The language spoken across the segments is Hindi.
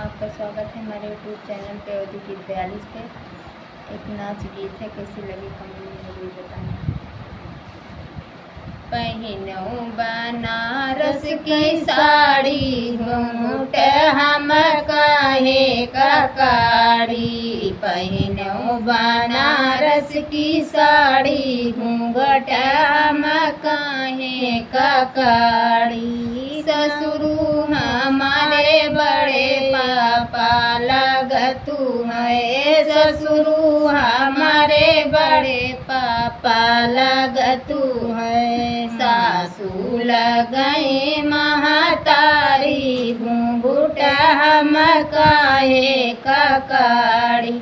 आपका स्वागत है हमारे यूट्यूब चैनल पे अवधि गीत 42 पे। एक नाच गीत है, कैसी लगी कमेंट में जरूर बताना। पहिनऊ बनारस की साड़ी घूंघट हम काहे ककारी। पहिनऊ बनारस की साड़ी घूंघट हम काहे ककारी। ससुरु हमारे बड़े पापा लगतू है। ससुरु हमारे बड़े पापा लगतू है। सासू लगई महतारी घूंघट हम काहे ककारी।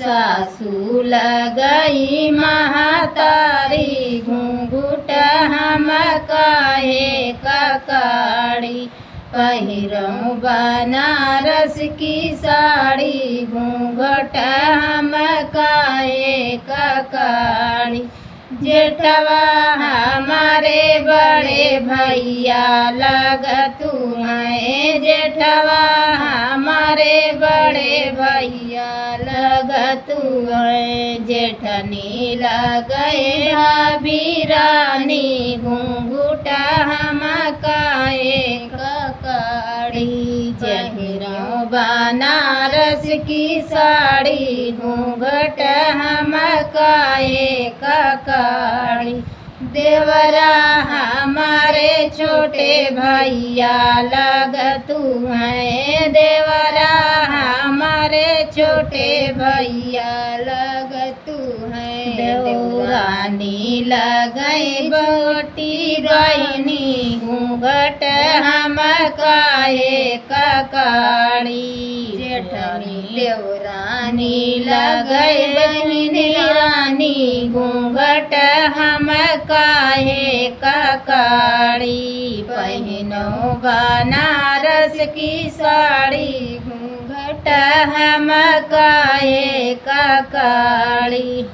सासू लगई महतारी घूंघट हम काहे ककारी। पहिरऊ बनारस की साड़ी घूंघट हम काहे ककारी। जेठवा हमारे बड़े भैया लगतू हैं। जेठवा हमारे बड़े भैया लगतू हैं। जेठनी लगए भाभी घूंघट हम काहे ककारी। पहिरऊ बनारस की साड़ी घूंघट हम काहे ककारी। देवरा हमारे छोटे भैया लगतू हैं। देवरा हमारे छोटे भैया लगतू हैं। देवरानी लगई बोटी बहनी घूंघट हम काहे ककारी। जेठनी देवरानी लगई बहनी रानी घूंघट हम काहे ककारी। पहिनऊ बनारस की साड़ी घूंघट हम काहे ककारी।